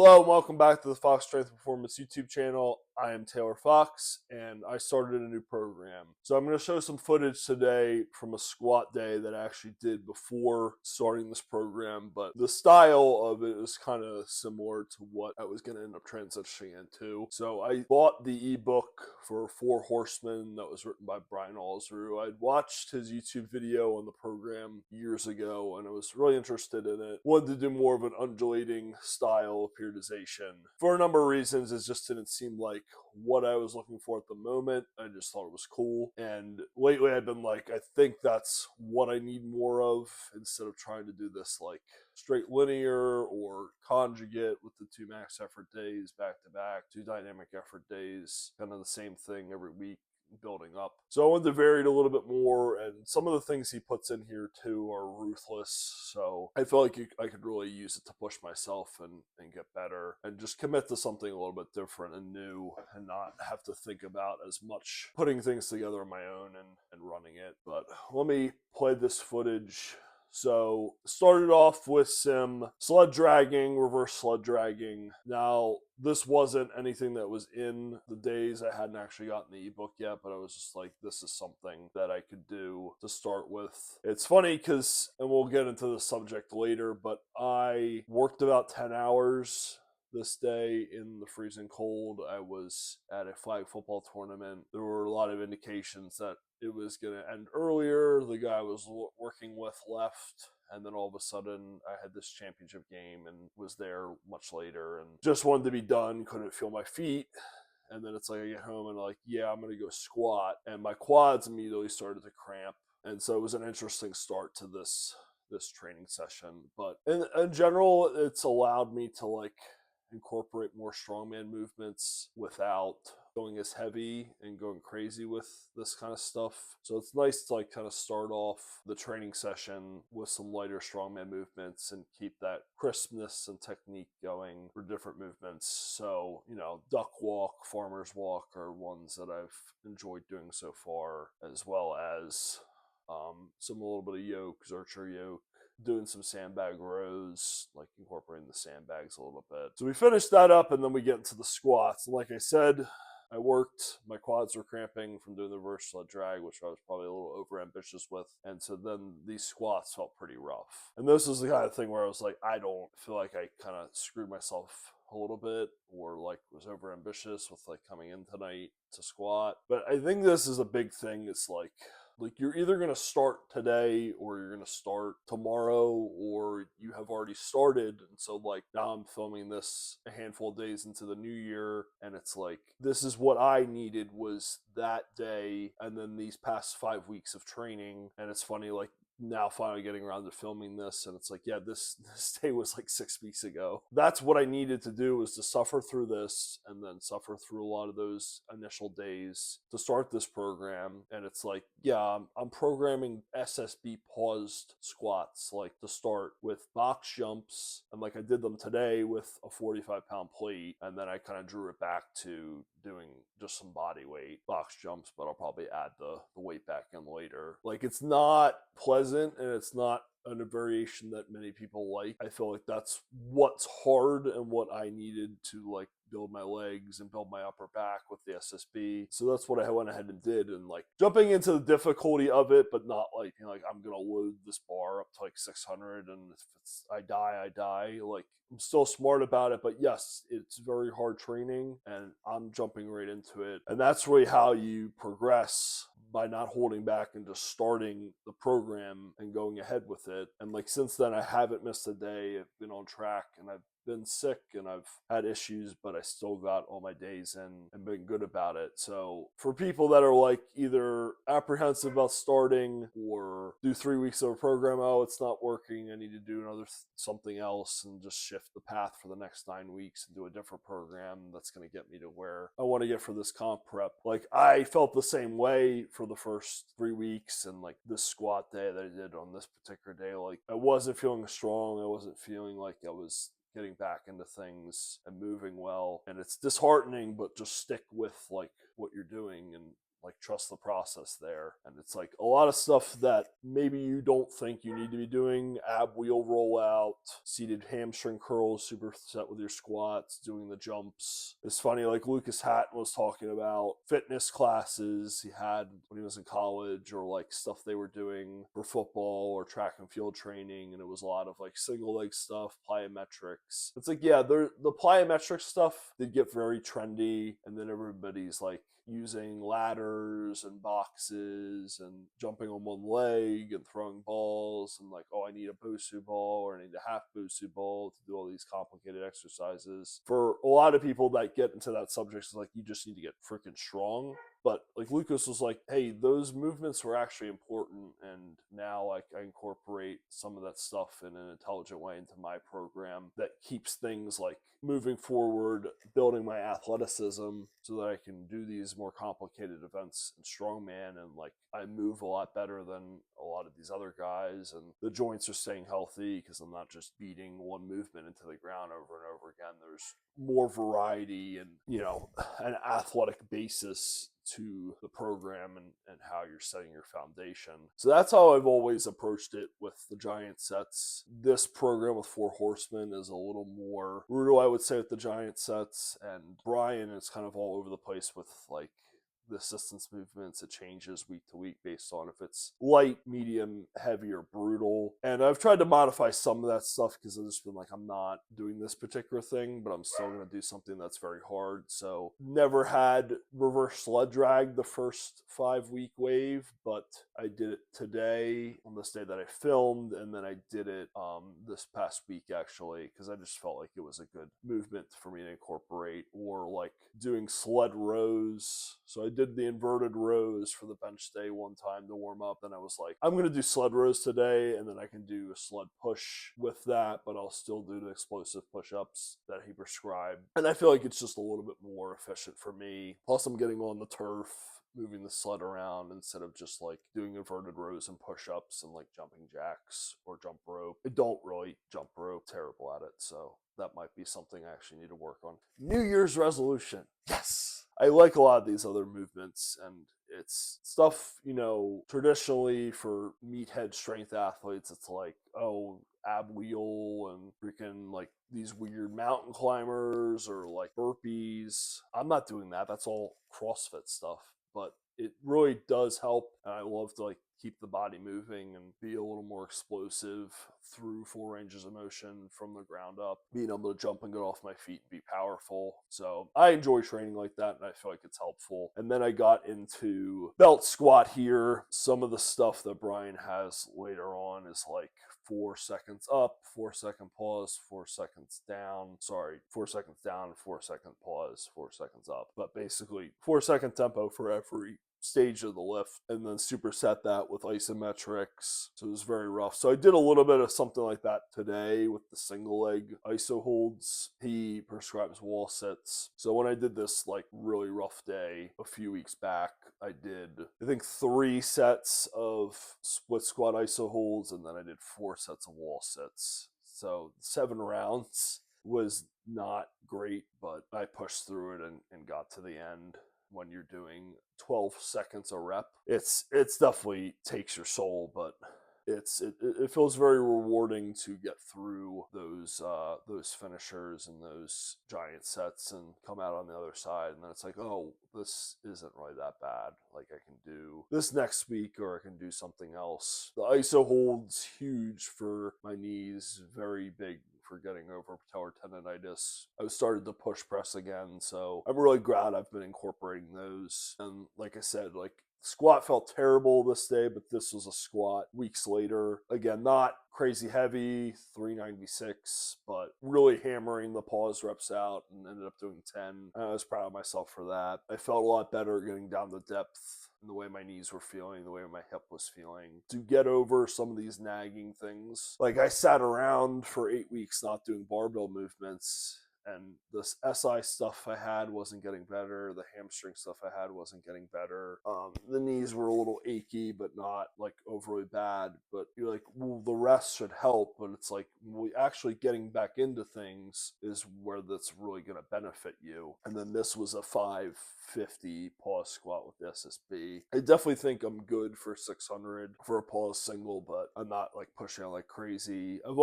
Hello and welcome back to the Fox Strength Performance YouTube channel. I am Taylor Fox and I started a new program. So I'm going to show some footage today from a squat day that I actually did before starting this program, but the style of it is kind of similar to what I was going to end up transitioning into. So I bought the ebook for Four Horsemen that was written by Brian Alsruhe. I'd watched his YouTube video on the program years ago and I was really interested in it. Wanted to do more of an undulating style of periodization. For a number of reasons, it just didn't seem like what I was looking for at the moment. I just thought it was cool. And lately I've been like, I think that's what I need more of instead of trying to do this like straight linear or conjugate with the 2 max effort days back to back, 2 dynamic effort days, kind of the same thing every week, building up. So I wanted to vary it a little bit more, and some of the things he puts in here too are ruthless. So I feel like I could really use it to push myself and get better and just commit to something a little bit different and new and not have to think about as much putting things together on my own and running it. But let me play this footage. So started off with some sled dragging, reverse sled dragging. Now, this wasn't anything that was in the days. I hadn't actually gotten the ebook yet, but I was just like, this is something that I could do to start with. It's funny because, and we'll get into the subject later, but I worked about 10 hours this day in the freezing cold. I was at a flag football tournament. There were a lot of indications that it was going to end earlier. The guy I was working with left, and then all of a sudden I had this championship game and was there much later and just wanted to be done, couldn't feel my feet. And then it's like I get home and like, yeah, I'm going to go squat. And my quads immediately started to cramp. And so it was an interesting start to this training session. But in general, it's allowed me to like incorporate more strongman movements without going as heavy and going crazy with this kind of stuff. So it's nice to like kind of start off the training session with some lighter strongman movements and keep that crispness and technique going for different movements. So, you know, duck walk, farmer's walk are ones that I've enjoyed doing so far, as well as some a little bit of yoke, Zercher yoke, doing some sandbag rows, like incorporating the sandbags a little bit. So we finished that up and then we get into the squats. And like I said, I worked, my quads were cramping from doing the reverse sled drag, which I was probably a little over ambitious with. And so then these squats felt pretty rough. And this is the kind of thing where I was like, I don't feel like I kind of screwed myself a little bit or like was over ambitious with like coming in tonight to squat. But I think this is a big thing. It's like you're either going to start today or you're going to start tomorrow or you have already started. And so like now I'm filming this a handful of days into the new year and it's like this is what I needed was that day and then these past 5 weeks of training. And it's funny, like now finally getting around to filming this and it's like, yeah, this day was like 6 weeks ago. That's what I needed to do, was to suffer through this and then suffer through a lot of those initial days to start this program. And it's like, yeah, I'm programming SSB paused squats like to start with box jumps, and like I did them today with a 45-pound plate, and then I kind of drew it back to doing just some body weight box jumps, but I'll probably add the weight back in later. Like it's not pleasant and it's not a variation that many people like. I feel like that's what's hard and what I needed to like build my legs and build my upper back with the SSB. So that's what I went ahead and did, and like jumping into the difficulty of it, but not like, you know, like I'm gonna load this bar up to like 600 and if I die. Like I'm still smart about it, but yes, it's very hard training and I'm jumping right into it. And that's really how you progress, by not holding back and just starting the program and going ahead with it. And like since then I haven't missed a day. I've been on track and I've been sick and I've had issues, but I still got all my days in and been good about it. So for people that are like either apprehensive about starting or do 3 weeks of a program, oh, it's not working, I need to do another something else and just shift the path for the next 9 weeks and do a different program that's going to get me to where I want to get for this comp prep. Like I felt the same way for the first 3 weeks, and like this squat day that I did on this particular day, like I wasn't feeling strong. I wasn't feeling like I was getting back into things and moving well. And it's disheartening, but just stick with like what you're doing and like trust the process there. And it's like a lot of stuff that maybe you don't think you need to be doing. Ab wheel rollout, seated hamstring curls, superset with your squats, doing the jumps. It's funny, like Lucas Hatton was talking about fitness classes he had when he was in college, or like stuff they were doing for football or track and field training, and it was a lot of like single leg stuff, plyometrics. It's like, yeah, the plyometric stuff did get very trendy, and then everybody's like using ladders and boxes and jumping on one leg and throwing balls, and like, oh, I need a Bosu ball or I need a half Bosu ball to do all these complicated exercises. For a lot of people that get into that subject, it's like, you just need to get freaking strong. But like Lucas was like, hey, those movements were actually important, and now like I incorporate some of that stuff in an intelligent way into my program that keeps things like moving forward, building my athleticism so that I can do these more complicated events in strongman, and like I move a lot better than a lot of these other guys, and the joints are staying healthy because I'm not just beating one movement into the ground over and over again. There's more variety and, you know, an athletic basis to the program, and how you're setting your foundation. So that's how I've always approached it with the giant sets. This program with 4 horsemen is a little more brutal, I would say, with the giant sets, and Brian is kind of all over the place with like the assistance movements. It changes week to week based on if it's light, medium, heavy, or brutal. And I've tried to modify some of that stuff because I've just been like, I'm not doing this particular thing, but I'm still going to do something that's very hard. So never had reverse sled drag the first 5-week wave, but I did it today on this day that I filmed, and then I did it this past week actually, because I just felt like it was a good movement for me to incorporate. Or like doing sled rows. So I did the inverted rows for the bench day one time to warm up, and I was like, I'm going to do sled rows today, and then I can do a sled push with that, but I'll still do the explosive push-ups that he prescribed. And I feel like it's just a little bit more efficient for me. Plus I'm getting on the turf, moving the sled around instead of just like doing inverted rows and push-ups and like jumping jacks or jump rope. I don't really jump rope, terrible at it, so that might be something I actually need to work on. New Year's resolution. Yes! I like a lot of these other movements, and it's stuff, you know, traditionally for meathead strength athletes, it's like, oh, ab wheel and freaking like these weird mountain climbers or like burpees. I'm not doing that. That's all CrossFit stuff. But it really does help, and I love to like keep the body moving and be a little more explosive through full ranges of motion from the ground up, being able to jump and get off my feet and be powerful. So I enjoy training like that, and I feel like it's helpful. And then I got into belt squat here. Some of the stuff that Brian has later on is like 4 seconds up, 4 second pause, 4 seconds down. Sorry, 4 seconds down, 4 second pause, 4 seconds up. But basically 4 second tempo for every stage of the lift, and then superset that with isometrics. So it was very rough. So I did a little bit of something like that today with the single leg iso holds. He prescribes wall sits. So when I did this like really rough day a few weeks back, I did, I think, 3 sets of split squat iso holds, and then I did 4 sets of wall sits. So 7 rounds was not great, but I pushed through it and got to the end. When you're doing 12 seconds a rep, it's definitely takes your soul, but it feels very rewarding to get through those finishers and those giant sets and come out on the other side, and then it's like, oh, this isn't really that bad. Like, I can do this next week, or I can do something else. The iso holds huge for my knees, very big for getting over patellar tendonitis. I started to push press again, so I'm really glad I've been incorporating those. And like I said, like, squat felt terrible this day, but this was a squat weeks later. Again, not crazy heavy, 396, but really hammering the pause reps out, and ended up doing 10. I was proud of myself for that. I felt a lot better getting down the depth and the way my knees were feeling, the way my hip was feeling, to get over some of these nagging things. Like, I sat around for 8 weeks not doing barbell movements, and this SI stuff I had wasn't getting better. The hamstring stuff I had wasn't getting better. The knees were a little achy, but not like overly bad. But you're like, well, the rest should help. But it's like, actually getting back into things is where that's really going to benefit you. And then this was a 550 pause squat with the SSB. I definitely think I'm good for 600 for a pause single, but I'm not like pushing out like crazy. I've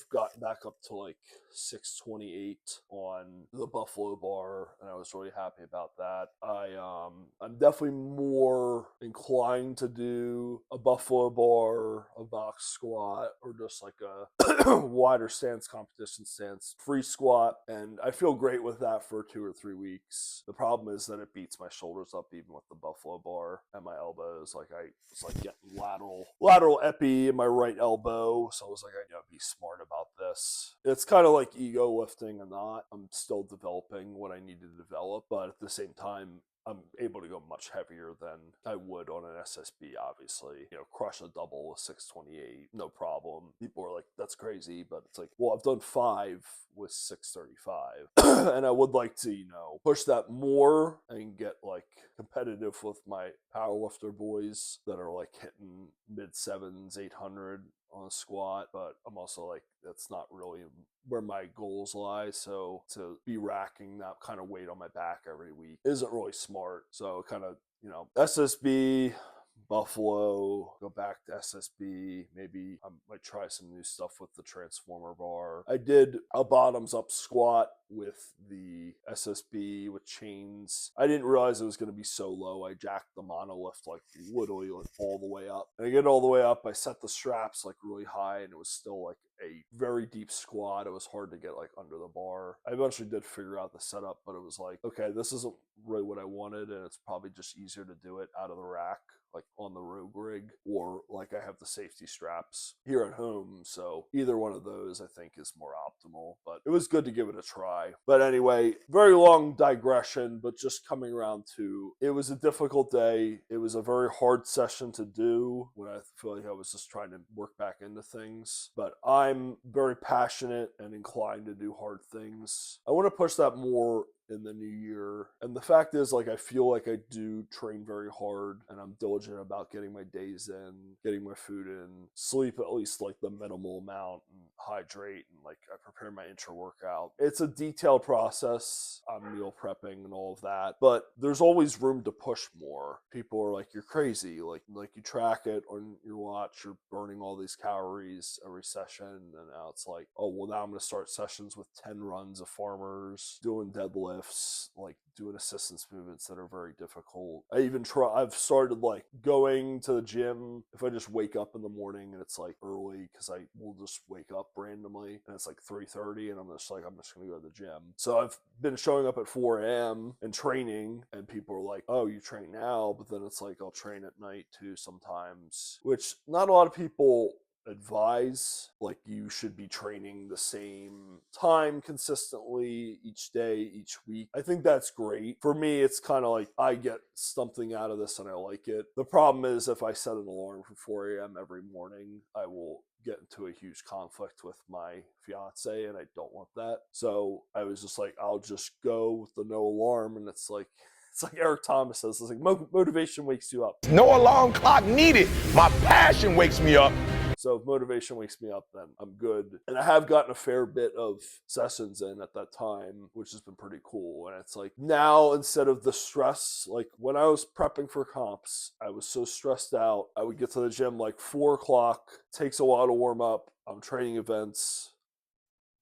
gotten back up to like 628 on the Buffalo bar, and I was really happy about that. I'm definitely more inclined to do a Buffalo bar, a box squat, or just like a wider stance, competition stance, free squat, and I feel great with that for 2 or 3 weeks. The problem is that it beats my shoulders up even with the Buffalo bar and my elbows. Like it's like getting lateral epi in my right elbow, so I was like, I gotta be smart about this. It's kind of like ego lifting and not. I'm still developing what I need to develop, but at the same time, I'm able to go much heavier than I would on an SSB, obviously. Crush a double with 628, no problem. People are like, that's crazy, but it's like, well, I've done 5 with 635. And I would like to, push that more and get like competitive with my powerlifter boys that are like hitting mid 7s, 800 on a squat, but I'm also like, that's not really where my goals lie. So to be racking that kind of weight on my back every week isn't really smart. So kind of, SSB, Buffalo, go back to SSB. Maybe I might try some new stuff with the transformer bar. I did a bottoms up squat with the SSB with chains. I didn't realize it was going to be so low. I jacked the monolift like literally like all the way up. And I get all the way up. I set the straps like really high, and it was still like a very deep squat. It was hard to get like under the bar. I eventually did figure out the setup, but it was like, okay, this isn't really what I wanted, and it's probably just easier to do it out of the rack, like on the Rogue rig, or like I have the safety straps here at home. So either one of those I think is more optimal, but it was good to give it a try. But anyway, very long digression, but just coming around to, it was a difficult day. It was a very hard session to do when I feel like I was just trying to work back into things, but I'm very passionate and inclined to do hard things. I want to push that more in the new year. And the fact is, like, I feel like I do train very hard, and I'm diligent about getting my days in, getting my food in, sleep at least like the minimal amount, and hydrate, and like I prepare my intra workout. It's a detailed process. I'm meal prepping and all of that, but there's always room to push more. People are like, you're crazy. Like you track it on your watch, you're burning all these calories every session, and now it's like, oh, well, now I'm going to start sessions with 10 runs of farmers, doing deadlifts, like doing assistance movements that are very difficult. I've started like going to the gym if I just wake up in the morning and it's like early, because I will just wake up randomly and it's like 3:30 and I'm just going to go to the gym. So I've been showing up at 4 a.m. and training, and people are like, oh, you train now, but then it's like I'll train at night too sometimes, which not a lot of people advise. Like, you should be training the same time consistently each day, each week. I think that's great. For me, it's kind of like I get something out of this and I like it. The problem is, if I set an alarm for 4 a.m. every morning, I will get into a huge conflict with my fiance, and I don't want that. So I was just like, I'll just go with the no alarm, and it's like Eric Thomas says, it's like motivation wakes you up. No alarm clock needed. My passion wakes me up. So if motivation wakes me up, then I'm good. And I have gotten a fair bit of sessions in at that time, which has been pretty cool. And it's like, now, instead of the stress, like when I was prepping for comps, I was so stressed out. I would get to the gym like 4 o'clock, takes a while to warm up. I'm training events,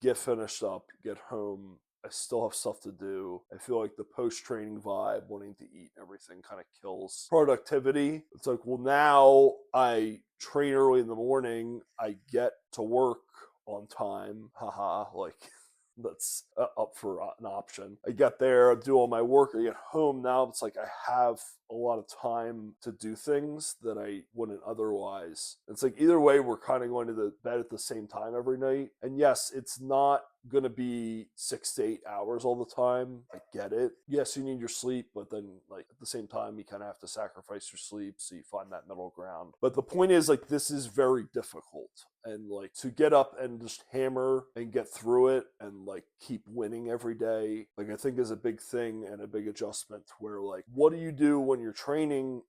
get finished up, get home. I still have stuff to do. I feel like the post-training vibe, wanting to eat everything, kind of kills productivity. It's like, well, now I train early in the morning. I get to work on time. Haha, like that's up for an option. I get there, I do all my work, I get home. Now it's like I have a lot of time to do things that I wouldn't otherwise. It's like, either way, we're kind of going to the bed at the same time every night. And yes, it's not going to be 6 to 8 hours all the time. I get it. Yes, you need your sleep, but then like at the same time, you kind of have to sacrifice your sleep. So you find that middle ground. But the point is like, this is very difficult. And like to get up and just hammer and get through it and like keep winning every day, like I think is a big thing and a big adjustment where like, what do you do when you're training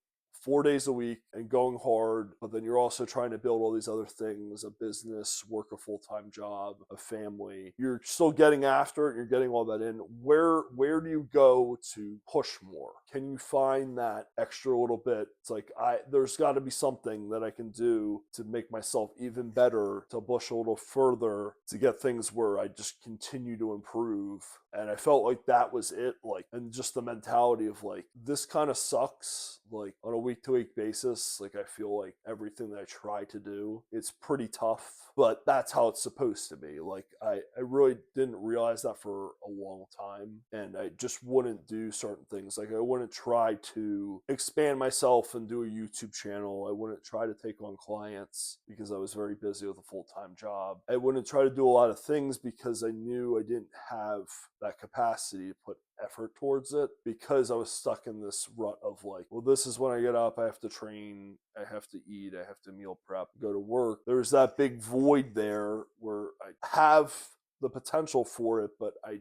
4 days a week and going hard, but then you're also trying to build all these other things, a business, work a full-time job, a family. You're still getting after it, you're getting all that in. Where do you go to push more? Can you find that extra little bit? It's like there's got to be something that I can do to make myself even better, to push a little further, to get things where I just continue to improve. And I felt like that was it, like, and just the mentality of like, this kind of sucks, like on a week-to-week basis. Like I feel like everything that I try to do, it's pretty tough, but that's how it's supposed to be. Like I really didn't realize that for a long time, and I just wouldn't do certain things. Like I wouldn't try to expand myself and do a YouTube channel. I wouldn't try to take on clients because I was very busy with a full-time job. I wouldn't try to do a lot of things because I knew I didn't have that capacity to put effort towards it, because I was stuck in this rut of like, well, this is when I get up, I have to train, I have to eat, I have to meal prep, go to work. There's that big void there where I have the potential for it, but I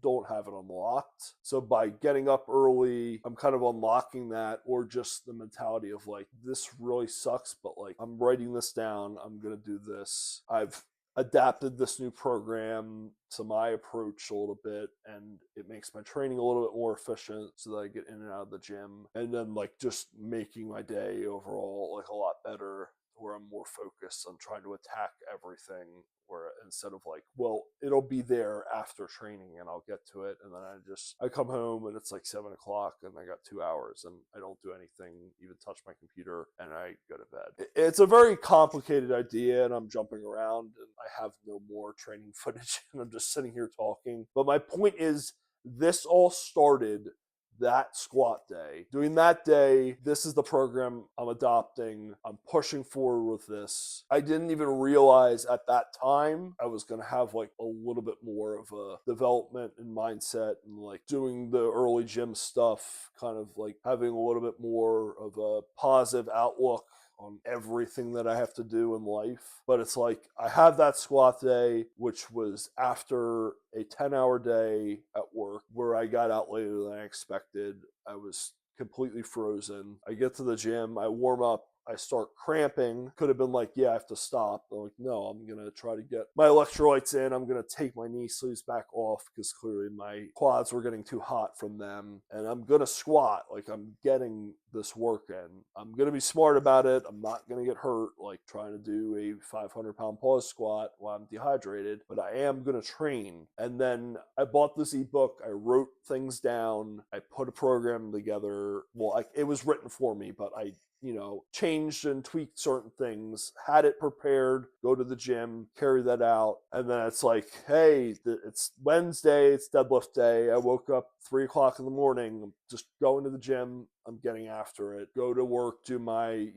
don't have it unlocked. So by getting up early, I'm kind of unlocking that, or just the mentality of like, this really sucks, but like, I'm writing this down, I'm going to do this. I've adapted this new program to my approach a little bit, and it makes my training a little bit more efficient so that I get in and out of the gym, and then like just making my day overall like a lot better, where I'm more focused on trying to attack everything, where instead of like, well, it'll be there after training and I'll get to it, and then I come home and it's like 7 o'clock and I got 2 hours and I don't do anything, even touch my computer, and I go to bed. It's a very complicated idea, and I'm jumping around and I have no more training footage and I'm just sitting here talking. But my point is, this all started that squat day. Doing that day, this is the program I'm adopting. I'm pushing forward with this. I didn't even realize at that time I was going to have like a little bit more of a development in mindset, and like doing the early gym stuff, kind of like having a little bit more of a positive outlook on everything that I have to do in life. But it's like, I have that squat day, which was after a 10-hour day at work where I got out later than I expected. I was completely frozen. I get to the gym, I warm up, I start cramping. Could have been like, yeah, I have to stop. I'm like, no, I'm going to try to get my electrolytes in. I'm going to take my knee sleeves back off because clearly my quads were getting too hot from them. And I'm going to squat. Like, I'm getting this work in. I'm going to be smart about it. I'm not going to get hurt, like trying to do a 500-pound pause squat while I'm dehydrated, but I am going to train. And then I bought this ebook. I wrote things down. I put a program together. Well, it was written for me, but I changed and tweaked certain things, had it prepared, go to the gym, carry that out. And then it's like, hey, it's Wednesday, it's deadlift day. I woke up 3 o'clock in the morning, I'm just going to the gym, I'm getting after it, go to work, do my,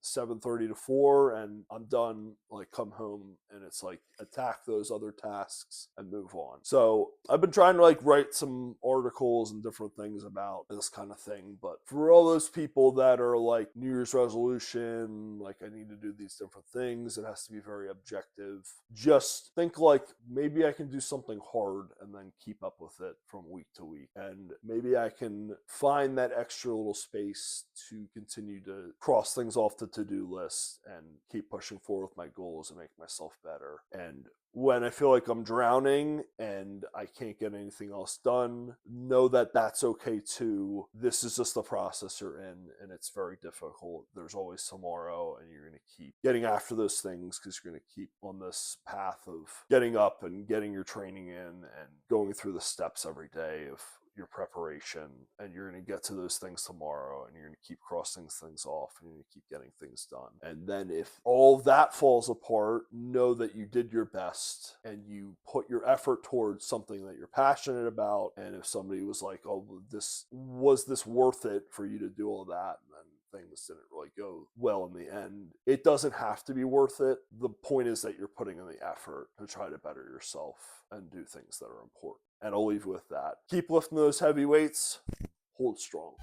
7:30 to 4, and I'm done, like come home, and it's like attack those other tasks and move on. So I've been trying to like write some articles and different things about this kind of thing. But for all those people that are like New Year's resolution, like I need to do these different things, it has to be very objective. Just think like, maybe I can do something hard and then keep up with it from week to week. And maybe I can find that extra little space to continue to cross things off the to-do list and keep pushing forward with my goals and make myself better. And when I feel like I'm drowning and I can't get anything else done, know that that's okay too. This is just the process you're in, and it's very difficult. There's always tomorrow, and you're going to keep getting after those things because you're going to keep on this path of getting up and getting your training in and going through the steps every day of your preparation, and you're going to get to those things tomorrow, and you're going to keep crossing things off, and you're going to keep getting things done. And then if all that falls apart, know that you did your best and you put your effort towards something that you're passionate about. And if somebody was like, oh, was this worth it for you to do all that, then things didn't really go well in the end. It doesn't have to be worth it. The point is that you're putting in the effort to try to better yourself and do things that are important. And I'll leave you with that. Keep lifting those heavy weights. Hold strong.